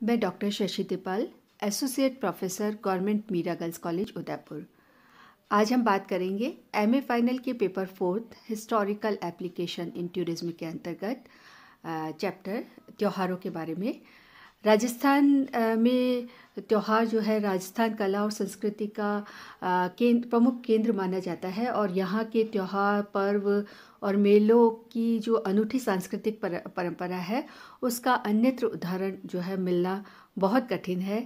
मैं doctor Shashi Tipal, associate professor government Meera girls college Udaipur. आज हम बात करेंगे एमए फाइनल के paper 4 historical application in tourism के अंतर्गत चैप्टर त्योहारों के बारे में। राजस्थान में त्यौहार जो है राजस्थान कला और संस्कृति का प्रमुख केंद्र माना जाता है और यहाँ के त्यौहार पर्व और मेलों की जो अनूठी सांस्कृतिक परंपरा है उसका अन्यत्र उदाहरण जो है मिलना बहुत कठिन है।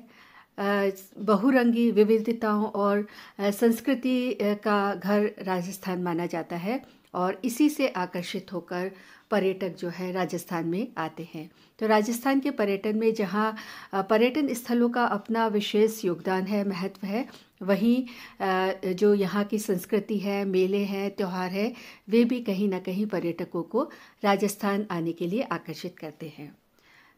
बहुरंगी विविधताओं और संस्कृति का घर राजस्थान माना जाता है और इसी से आकर्षित होकर पर्यटक जो है राजस्थान में आते हैं। तो राजस्थान के पर्यटन में जहाँ पर्यटन स्थलों का अपना विशेष योगदान है, महत्व है, वहीं जो यहाँ की संस्कृति है, मेले हैं, त्यौहार है, वे भी कहीं ना कहीं पर्यटकों को राजस्थान आने के लिए आकर्षित करते हैं।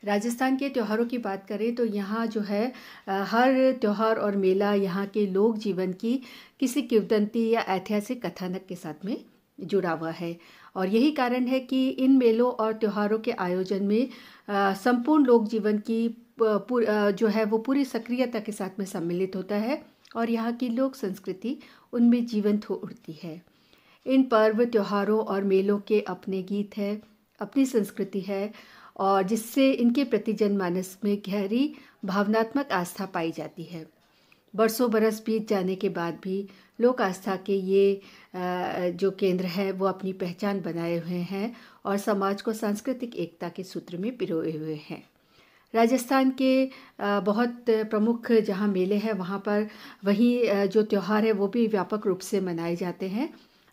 राजस्थान के त्योहारों की बात करें तो यहाँ जो है हर त्यौहार और मेला यहाँ के लोक जीवन की किसी किंवदंती या ऐतिहासिक कथानक के साथ में जुड़ा हुआ है और यही कारण है कि इन मेलों और त्योहारों के आयोजन में संपूर्ण लोक जीवन की जो है वो पूरी सक्रियता के साथ में सम्मिलित होता है और यहाँ की लोक संस्कृति उनमें जीवंत हो उठती है। इन पर्व त्योहारों और मेलों के अपने गीत है, अपनी संस्कृति है और जिससे इनके प्रति जनमानस में गहरी भावनात्मक आस्था पाई जाती है। बरसों बरस बीत जाने के बाद भी लोक आस्था के ये जो केंद्र है वो अपनी पहचान बनाए हुए हैं और समाज को सांस्कृतिक एकता के सूत्र में पिरोए हुए हैं। राजस्थान के बहुत प्रमुख जहाँ मेले हैं वहाँ पर वही जो त्यौहार है वो भी व्यापक रूप से मनाए जाते हैं।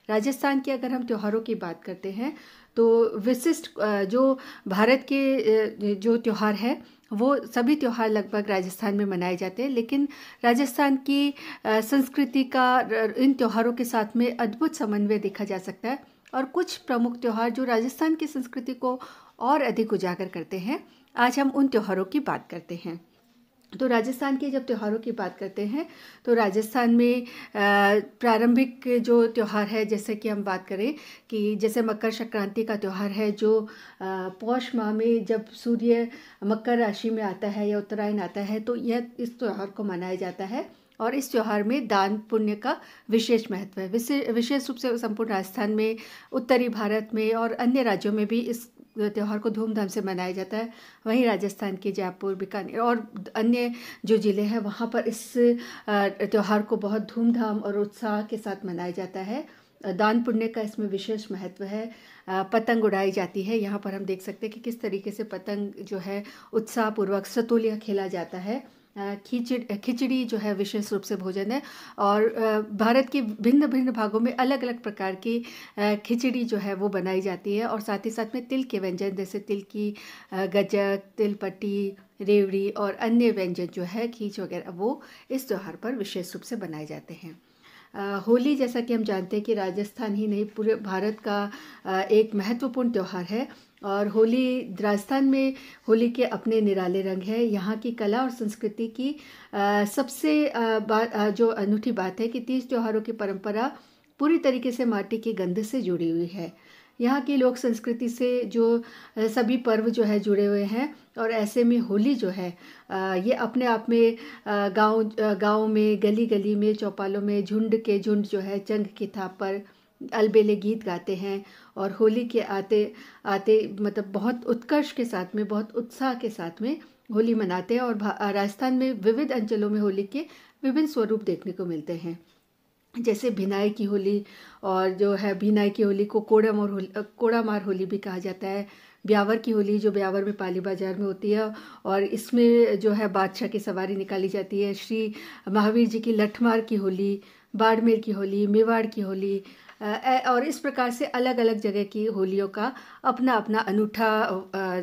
राजस्थान के अगर हम त्योहारों की बात करते हैं तो विशिष्ट जो भारत के जो त्यौहार है वो सभी त्यौहार लगभग राजस्थान में मनाए जाते हैं, लेकिन राजस्थान की संस्कृति का इन त्योहारों के साथ में अद्भुत समन्वय देखा जा सकता है और कुछ प्रमुख त्यौहार जो राजस्थान की संस्कृति को और अधिक उजागर करते हैं। आज हम उन त्योहारों की बात करते हैं। तो राजस्थान के जब त्योहारों की बात करते हैं तो राजस्थान में प्रारंभिक जो त्यौहार है, जैसे कि हम बात करें कि जैसे मकर संक्रांति का त्यौहार है जो पौष माह में जब सूर्य मकर राशि में आता है या उत्तरायण आता है तो यह इस त्यौहार को मनाया जाता है और इस त्यौहार में दान पुण्य का विशेष महत्व है। विशेष रूप से संपूर्ण राजस्थान में, उत्तरी भारत में और अन्य राज्यों में भी इस त्यौहार को धूमधाम से मनाया जाता है। वहीं राजस्थान के जयपुर, बीकानेर और अन्य जो ज़िले हैं वहाँ पर इस त्यौहार को बहुत धूमधाम और उत्साह के साथ मनाया जाता है। दान पुण्य का इसमें विशेष महत्व है। पतंग उड़ाई जाती है। यहाँ पर हम देख सकते हैं कि किस तरीके से पतंग जो है उत्साहपूर्वक सतोलिया खेला जाता है। खिचड़ी जो है विशेष रूप से भोजन है और भारत के भिन्न भिन्न भागों में अलग अलग प्रकार की खिचड़ी जो है वो बनाई जाती है और साथ ही साथ में तिल के व्यंजन जैसे तिल की गज्जक, तिल पट्टी, रेवड़ी और अन्य व्यंजन जो है खीच वगैरह वो इस त्यौहार पर विशेष रूप से बनाए जाते हैं। होली, जैसा कि हम जानते हैं कि राजस्थान ही नहीं पूरे भारत का एक महत्वपूर्ण त्यौहार है और होली राजस्थान में होली के अपने निराले रंग है। यहाँ की कला और संस्कृति की सबसे जो अनूठी बात है कि तीज त्योहारों की परंपरा पूरी तरीके से माटी की गंध से जुड़ी हुई है। यहाँ की लोक संस्कृति से जो सभी पर्व जो है जुड़े हुए हैं और ऐसे में होली जो है ये अपने आप में गाँव में, गली गली में, चौपालों में झुंड के झुंड जो है चंग की थाप पर अलबेले गीत गाते हैं और होली के आते आते मतलब बहुत उत्कर्ष के साथ में, बहुत उत्साह के साथ में होली मनाते हैं और राजस्थान में विविध अंचलों में होली के विभिन्न स्वरूप देखने को मिलते हैं। जैसे भिनाई की होली और जो है भिनाई की होली को कोड़ामार होली भी कहा जाता है। ब्यावर की होली जो ब्यावर में पाली बाजार में होती है और इसमें जो है बादशाह की सवारी निकाली जाती है। श्री महावीर जी की लठमार की होली, बाड़मेर की होली, मेवाड़ की होली और इस प्रकार से अलग अलग जगह की होलियों का अपना अपना अनूठा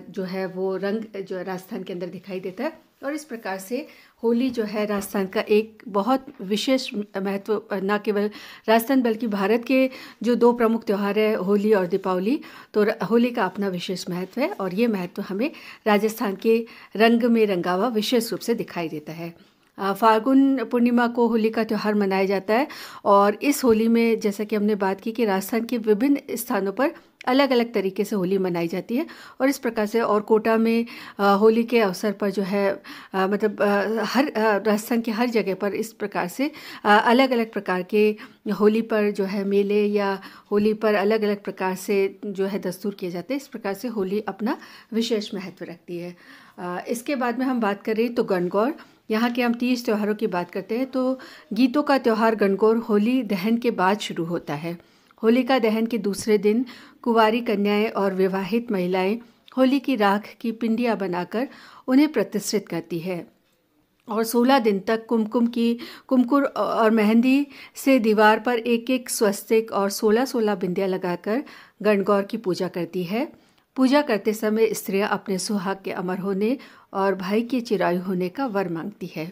जो है वो रंग जो राजस्थान के अंदर दिखाई देता है और इस प्रकार से होली जो है राजस्थान का एक बहुत विशेष महत्व न केवल राजस्थान बल्कि भारत के जो दो प्रमुख त्यौहार है होली और दीपावली, तो होली का अपना विशेष महत्व है और ये महत्व हमें राजस्थान के रंग में रंगा हुआ विशेष रूप से दिखाई देता है। फाल्गुन पूर्णिमा को होली का त्यौहार मनाया जाता है और इस होली में जैसा कि हमने बात की कि राजस्थान के विभिन्न स्थानों पर अलग अलग तरीके से होली मनाई जाती है। और इस प्रकार से और कोटा में होली के अवसर पर जो है मतलब हर राजस्थान के हर जगह पर इस प्रकार से अलग अलग प्रकार के होली पर जो है मेले या होली पर अलग अलग प्रकार से जो है दस्तूर किए जाते हैं। इस प्रकार से होली अपना विशेष महत्व रखती है। इसके बाद में हम बात करें तो गणगौर, यहाँ के हम 30 त्योहारों की बात करते हैं। तो गीतों का त्यौहार गणगौर होली दहन के बाद शुरू होता है। होलिका दहन के दूसरे दिन कुंवारी कन्याएं और विवाहित महिलाएं होली की राख की पिंडियां बनाकर उन्हें प्रतिष्ठित करती है और 16 दिन तक कुमकुर और मेहंदी से दीवार पर एक एक स्वस्तिक और 16-16 बिंदियां लगाकर गणगौर की पूजा करती है। पूजा करते समय स्त्रियां अपने सुहाग के अमर होने और भाई के चिरायु होने का वर मांगती है।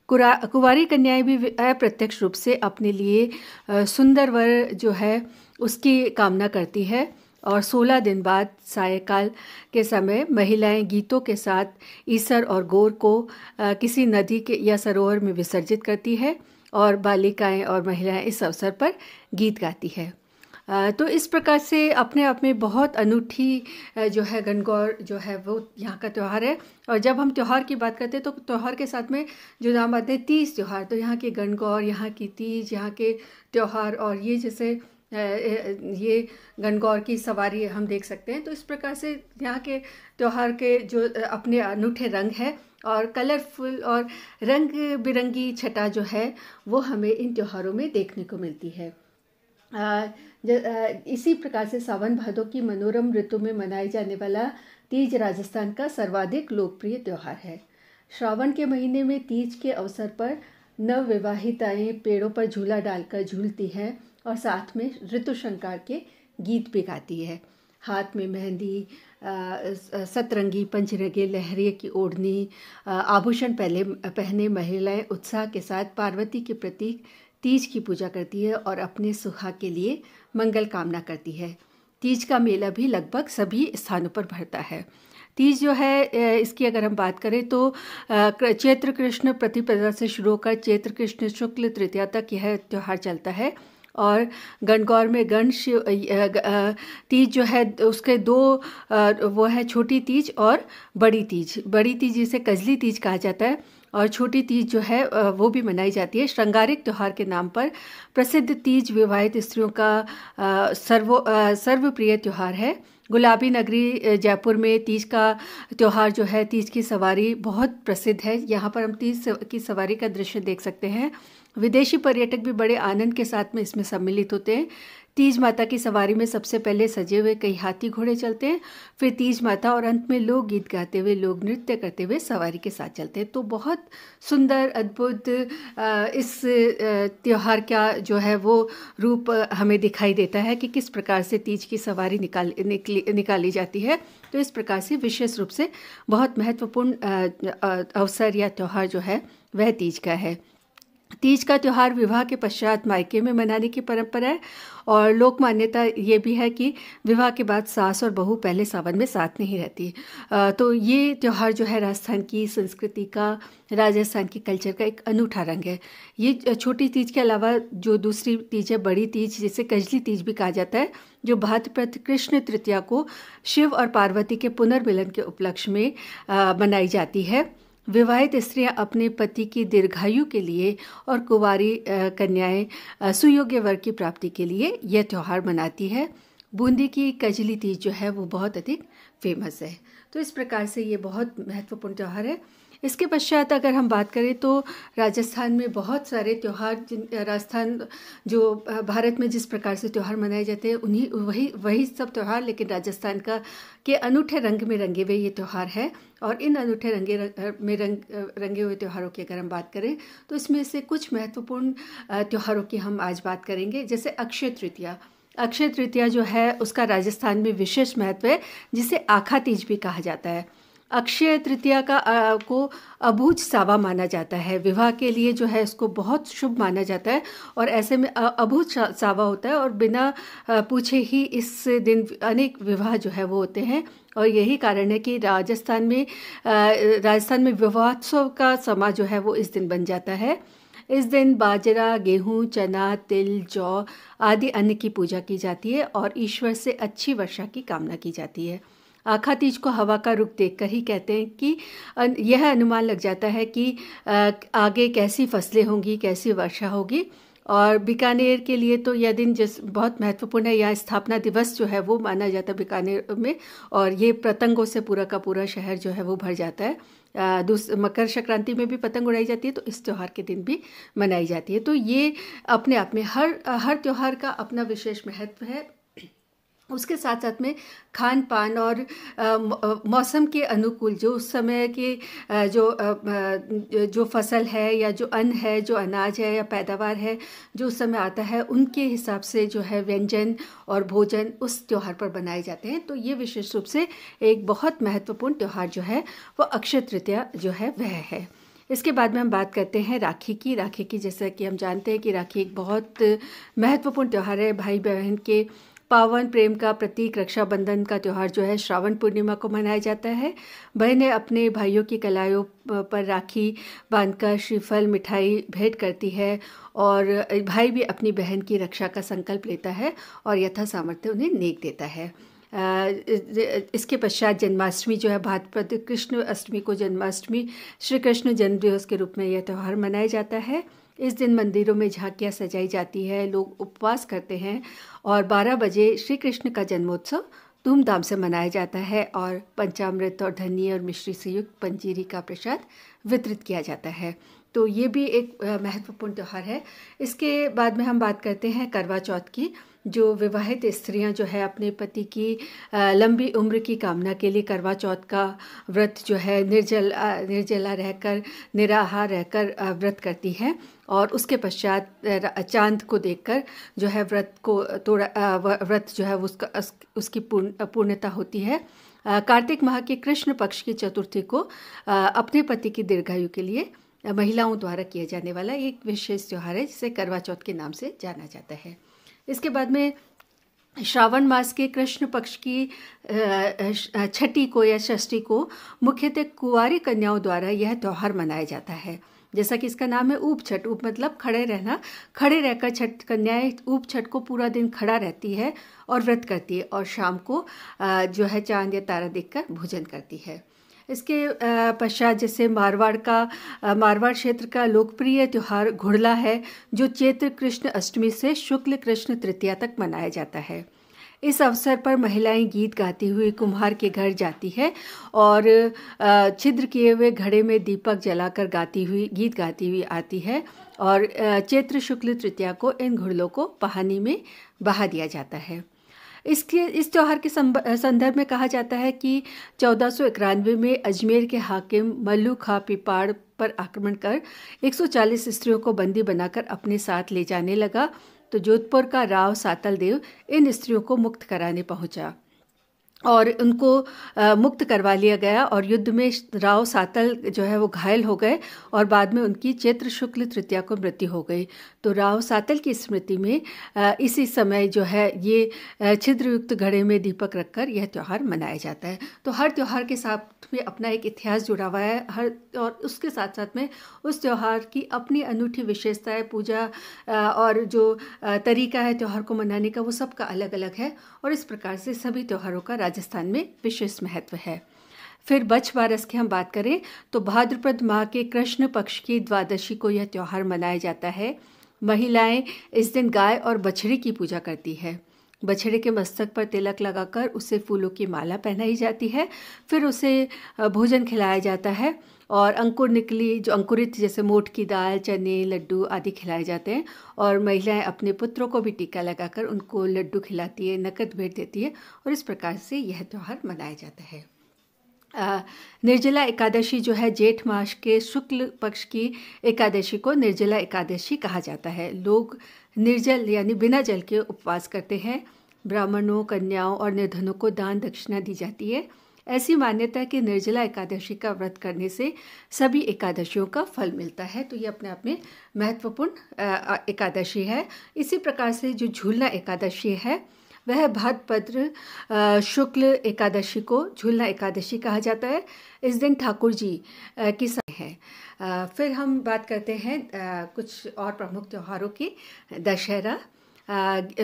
कुंवारी कन्याएं भी अप्रत्यक्ष रूप से अपने लिए सुंदर वर जो है उसकी कामना करती है और 16 दिन बाद सायंकाल के समय महिलाएं गीतों के साथ ईसर और गौर को किसी नदी के या सरोवर में विसर्जित करती है और बालिकाएं और महिलाएं इस अवसर पर गीत गाती है। तो इस प्रकार से अपने आप में बहुत अनूठी जो है गणगौर जो है वो यहाँ का त्यौहार है। और जब हम त्यौहार की बात करते हैं तो त्यौहार के साथ में जो नाम आते हैं 30 त्यौहार, तो यहाँ के गणगौर, यहाँ की तीज, यहाँ के त्यौहार और ये जैसे ये गणगौर की सवारी हम देख सकते हैं। तो इस प्रकार से यहाँ के त्यौहार के जो अपने अनूठे रंग है और कलरफुल और रंग बिरंगी छटा जो है वो हमें इन त्योहारों में देखने को मिलती है। इसी प्रकार से सावन भादों की मनोरम ऋतु में मनाए जाने वाला तीज राजस्थान का सर्वाधिक लोकप्रिय त्यौहार है। श्रावण के महीने में तीज के अवसर पर नवविवाहिताएं पेड़ों पर झूला डालकर झूलती हैं और साथ में ऋतु शंकर के गीत भी गाती है। हाथ में मेहंदी, सतरंगी पंचरंगी लहरिए की ओढ़नी, आभूषण पहने महिलाएं उत्साह के साथ पार्वती के प्रतीक तीज की पूजा करती है और अपने सुहाग के लिए मंगल कामना करती है। तीज का मेला भी लगभग सभी स्थानों पर भरता है। तीज जो है इसकी अगर हम बात करें तो चैत्र कृष्ण प्रतिपदा से शुरू होकर चैत्र कृष्ण शुक्ल तृतीया तक यह त्यौहार चलता है। और गणगौर में तीज जो है उसके दो वो है छोटी तीज और बड़ी तीज। बड़ी तीज जिसे कजली तीज कहा जाता है और छोटी तीज जो है वो भी मनाई जाती है। श्रृंगारिक त्यौहार के नाम पर प्रसिद्ध तीज विवाहित स्त्रियों का सर्वप्रिय त्यौहार है। गुलाबी नगरी जयपुर में तीज का त्यौहार जो है, तीज की सवारी बहुत प्रसिद्ध है। यहाँ पर हम तीज की सवारी का दृश्य देख सकते हैं। विदेशी पर्यटक भी बड़े आनंद के साथ में इसमें सम्मिलित होते हैं। तीज माता की सवारी में सबसे पहले सजे हुए कई हाथी घोड़े चलते हैं, फिर तीज माता और अंत में लोक गीत गाते हुए, लोग नृत्य करते हुए सवारी के साथ चलते हैं। तो बहुत सुंदर अद्भुत इस त्यौहार का जो है वो रूप हमें दिखाई देता है कि किस प्रकार से तीज की सवारी निकाली जाती है। तो इस प्रकार से विशेष रूप से बहुत महत्वपूर्ण अवसर या त्यौहार जो है वह तीज का है। तीज का त्यौहार विवाह के पश्चात मायके में मनाने की परंपरा है और लोक मान्यता ये भी है कि विवाह के बाद सास और बहू पहले सावन में साथ नहीं रहती। तो ये त्यौहार जो है राजस्थान की संस्कृति का, राजस्थान की कल्चर का एक अनूठा रंग है। ये छोटी तीज के अलावा जो दूसरी तीज है, बड़ी तीज जिसे कजली तीज भी कहा जाता है, जो भाद्रपद कृष्ण तृतीया को शिव और पार्वती के पुनर्मिलन के उपलक्ष्य में मनाई जाती है। विवाहित स्त्रियां अपने पति की दीर्घायु के लिए और कुंवारी कन्याएं सुयोग्य वर की प्राप्ति के लिए यह त्यौहार मनाती है। बूंदी की कजली तीज जो है वो बहुत अधिक फेमस है। तो इस प्रकार से ये बहुत महत्वपूर्ण त्यौहार है। इसके पश्चात अगर हम बात करें तो राजस्थान में बहुत सारे त्यौहार, राजस्थान जो भारत में जिस प्रकार से त्यौहार मनाए जाते हैं उन्हीं वही सब त्यौहार, लेकिन राजस्थान के अनूठे रंग में रंगे हुए ये त्यौहार है। और इन अनूठे रंगे हुए त्योहारों की अगर हम बात करें तो इसमें से कुछ महत्वपूर्ण त्योहारों की हम आज बात करेंगे। जैसे अक्षय तृतीया। अक्षय तृतीया जो है उसका राजस्थान में विशेष महत्व है, जिसे आखा तीज भी कहा जाता है। अक्षय तृतीया को अबूझ सावा माना जाता है। विवाह के लिए जो है इसको बहुत शुभ माना जाता है और ऐसे में अबूझ सावा होता है और बिना पूछे ही इस दिन अनेक विवाह जो है वो होते हैं। और यही कारण है कि राजस्थान में विवाहोत्सव का समा जो है वो इस दिन बन जाता है। इस दिन बाजरा, गेहूँ, चना, तिल, जौ आदि अन्न की पूजा की जाती है और ईश्वर से अच्छी वर्षा की कामना की जाती है। आखा तीज को हवा का रुख देखकर ही कहते हैं कि यह अनुमान लग जाता है कि आगे कैसी फसलें होंगी, कैसी वर्षा होगी। और बीकानेर के लिए तो यह दिन बहुत महत्वपूर्ण है। यहाँ स्थापना दिवस जो है वो माना जाता है बीकानेर में, और ये पतंगों से पूरा का पूरा शहर जो है वो भर जाता है। मकर संक्रांति में भी पतंग उड़ाई जाती है, तो इस त्यौहार के दिन भी मनाई जाती है। तो ये अपने आप में हर त्यौहार का अपना विशेष महत्व है। उसके साथ साथ में खान पान और मौसम के अनुकूल जो उस समय के जो फसल है या जो अन्न है, जो अनाज है या पैदावार है जो उस समय आता है, उनके हिसाब से जो है व्यंजन और भोजन उस त्यौहार पर बनाए जाते हैं। तो ये विशेष रूप से एक बहुत महत्वपूर्ण त्यौहार जो है वो अक्षय तृतीया जो है वह है। इसके बाद में हम बात करते हैं राखी की। जैसा कि हम जानते हैं कि राखी एक बहुत महत्वपूर्ण त्यौहार है। भाई बहन के पावन प्रेम का प्रतीक रक्षाबंधन का त्यौहार जो है श्रावण पूर्णिमा को मनाया जाता है। बहनें अपने भाइयों की कलाइयों पर राखी बांधकर श्रीफल मिठाई भेंट करती है और भाई भी अपनी बहन की रक्षा का संकल्प लेता है और यथा सामर्थ्य उन्हें नेक देता है। इसके पश्चात जन्माष्टमी जो है भाद्रपद कृष्ण अष्टमी को जन्माष्टमी श्री कृष्ण जन्म दिवस के रूप में यह त्यौहार मनाया जाता है। इस दिन मंदिरों में झांकियाँ सजाई जाती है, लोग उपवास करते हैं और 12 बजे श्री कृष्ण का जन्मोत्सव धूमधाम से मनाया जाता है और पंचामृत और धनी और मिश्री से युक्त पंजीरी का प्रसाद वितरित किया जाता है। तो ये भी एक महत्वपूर्ण त्यौहार है। इसके बाद में हम बात करते हैं करवा चौथ की। जो विवाहित स्त्रियां जो है अपने पति की लंबी उम्र की कामना के लिए करवा चौथ का व्रत जो है निर्जला रहकर निराहार रहकर व्रत करती हैं और उसके पश्चात चांद को देखकर जो है व्रत जो है उसकी पूर्णता होती है। कार्तिक माह के कृष्ण पक्ष की चतुर्थी को अपने पति की दीर्घायु के लिए महिलाओं द्वारा किया जाने वाला एक विशेष त्यौहार है जिसे करवा चौथ के नाम से जाना जाता है। इसके बाद में श्रावण मास के कृष्ण पक्ष की छठी को या षष्ठी को मुख्यतः कुंवारी कन्याओं द्वारा यह त्यौहार मनाया जाता है। जैसा कि इसका नाम है ऊप छठ। ऊप मतलब खड़े रहना। खड़े रहकर छठ कन्याएं ऊप छठ को पूरा दिन खड़ा रहती है और व्रत करती है और शाम को जो है चांद या तारा देखकर भोजन करती है। इसके पश्चात जैसे मारवाड़ क्षेत्र का लोकप्रिय त्यौहार घुड़ला है जो चैत्र कृष्ण अष्टमी से शुक्ल कृष्ण तृतीया तक मनाया जाता है। इस अवसर पर महिलाएं गीत गाती हुई कुम्हार के घर जाती है और छिद्र किए हुए घड़े में दीपक जलाकर गीत गाती हुई आती है और चैत्र शुक्ल तृतीया को इन घुड़लों को पहानी में बहा दिया जाता है। इस त्यौहार के संदर्भ में कहा जाता है कि 1491 में अजमेर के हाकिम मल्लू खां पिपाड़ पर आक्रमण कर 140 स्त्रियों को बंदी बनाकर अपने साथ ले जाने लगा, तो जोधपुर का राव सातल देव इन स्त्रियों को मुक्त कराने पहुंचा और उनको मुक्त करवा लिया गया और युद्ध में राव सातल जो है वो घायल हो गए और बाद में उनकी चैत्र शुक्ल तृतीया को मृत्यु हो गई। तो राव सातल की स्मृति में इसी समय जो है ये छिद्रयुक्त घड़े में दीपक रखकर यह त्यौहार मनाया जाता है। तो हर त्यौहार के साथ में अपना एक इतिहास जुड़ा हुआ है और उसके साथ साथ में उस त्यौहार की अपनी अनूठी विशेषता है। पूजा और जो तरीका है त्यौहार को मनाने का वो सबका अलग अलग है और इस प्रकार से सभी त्यौहारों का राजस्थान में विशेष महत्व है। फिर बछ बारस की हम बात करें तो भाद्रपद माह के कृष्ण पक्ष की द्वादशी को यह त्यौहार मनाया जाता है। महिलाएं इस दिन गाय और बछड़ी की पूजा करती है। बछड़े के मस्तक पर तिलक लगाकर उसे फूलों की माला पहनाई जाती है। फिर उसे भोजन खिलाया जाता है और अंकुरित जैसे मोठ की दाल, चने, लड्डू आदि खिलाए जाते हैं और महिलाएं अपने पुत्रों को भी टीका लगाकर उनको लड्डू खिलाती है, नकद भेंट देती है और इस प्रकार से यह त्यौहार मनाया जाता है। निर्जला एकादशी जो है जेठ मास के शुक्ल पक्ष की एकादशी को निर्जला एकादशी कहा जाता है। लोग निर्जल यानी बिना जल के उपवास करते हैं। ब्राह्मणों, कन्याओं और निर्धनों को दान दक्षिणा दी जाती है। ऐसी मान्यता है कि निर्जला एकादशी का व्रत करने से सभी एकादशियों का फल मिलता है। तो ये अपने आप में महत्वपूर्ण एकादशी है। इसी प्रकार से जो झूलना एकादशी है वह भाद्रपद शुक्ल एकादशी को झूलना एकादशी कहा जाता है। इस दिन ठाकुर जी की हैं। फिर हम बात करते हैं कुछ और प्रमुख त्योहारों की। दशहरा,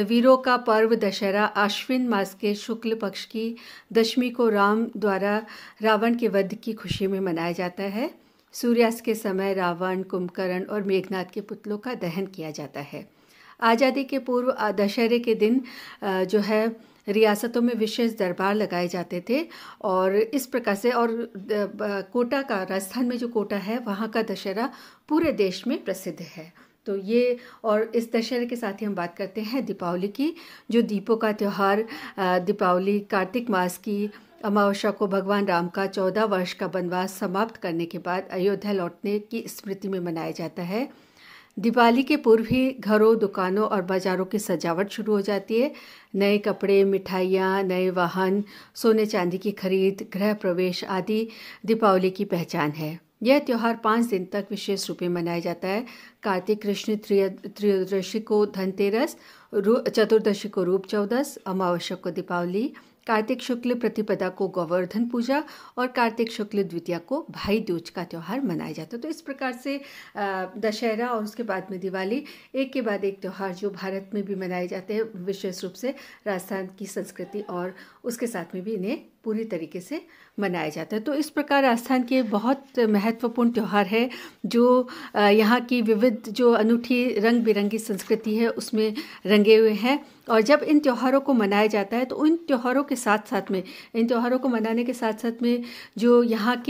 वीरों का पर्व दशहरा आश्विन मास के शुक्ल पक्ष की दशमी को राम द्वारा रावण के वध की खुशी में मनाया जाता है। सूर्यास्त के समय रावण, कुंभकर्ण और मेघनाद के पुतलों का दहन किया जाता है। आज़ादी के पूर्व दशहरे के दिन जो है रियासतों में विशेष दरबार लगाए जाते थे और इस प्रकार से, और कोटा का, राजस्थान में जो कोटा है वहाँ का दशहरा पूरे देश में प्रसिद्ध है। तो ये, और इस दशहरे के साथ ही हम बात करते हैं दीपावली की, जो दीपों का त्यौहार। दीपावली कार्तिक मास की अमावस्या को भगवान राम का 14 वर्ष का वनवास समाप्त करने के बाद अयोध्या लौटने की स्मृति में मनाया जाता है। दिवाली के पूर्व ही घरों, दुकानों और बाज़ारों की सजावट शुरू हो जाती है। नए कपड़े, मिठाइयाँ, नए वाहन, सोने चांदी की खरीद, गृह प्रवेश आदि दीपावली की पहचान है। यह त्यौहार 5 दिन तक विशेष रूप में मनाया जाता है। कार्तिक कृष्ण त्रयोदशी को धनतेरस, चतुर्दशी को रूप चौदस, अमावस्या को दीपावली, कार्तिक शुक्ल प्रतिपदा को गोवर्धन पूजा और कार्तिक शुक्ल द्वितीया को भाई दूज का त्यौहार मनाया जाता है। तो इस प्रकार से दशहरा और उसके बाद में दिवाली, एक के बाद एक त्यौहार जो भारत में भी मनाए जाते हैं, विशेष रूप से राजस्थान की संस्कृति और उसके साथ में भी इन्हें पूरी तरीके से मनाया जाता है। तो इस प्रकार राजस्थान के बहुत महत्वपूर्ण त्यौहार है जो यहाँ की विविध, जो अनूठी रंग बिरंगी संस्कृति है उसमें रंगे हुए हैं। और जब इन त्योहारों को मनाया जाता है तो इन त्योहारों के साथ साथ में, इन त्योहारों को मनाने के साथ साथ में जो यहाँ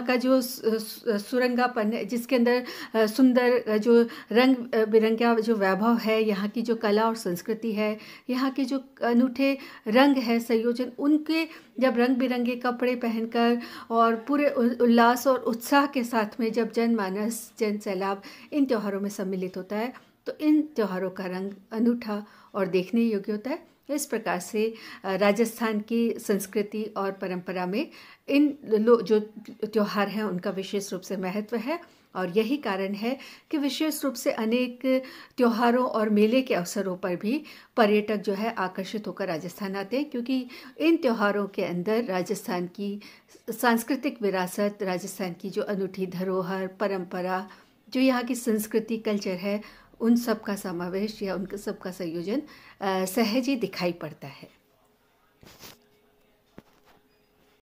का जो सुरंगापन है, जिसके अंदर सुंदर जो रंग बिरंगा जो वैभव है, यहाँ की जो कला और संस्कृति है, यहाँ के जो अनूठे रंग है, संयोजन, उनके जब रंग बिरंगे कपड़े पहनकर और पूरे उल्लास और उत्साह के साथ में जब जनमानस, जन सैलाब इन त्योहारों में सम्मिलित होता है तो इन त्योहारों का रंग अनूठा और देखने योग्य होता है। इस प्रकार से राजस्थान की संस्कृति और परंपरा में इन जो त्योहार हैं उनका विशेष रूप से महत्व है। और यही कारण है कि विशेष रूप से अनेक त्योहारों और मेले के अवसरों पर भी पर्यटक जो है आकर्षित होकर राजस्थान आते हैं, क्योंकि इन त्योहारों के अंदर राजस्थान की सांस्कृतिक विरासत, राजस्थान की जो अनूठी धरोहर, परंपरा, जो यहाँ की संस्कृति, कल्चर है, उन सब का समावेश या उनके सब का संयोजन सहज ही दिखाई पड़ता है।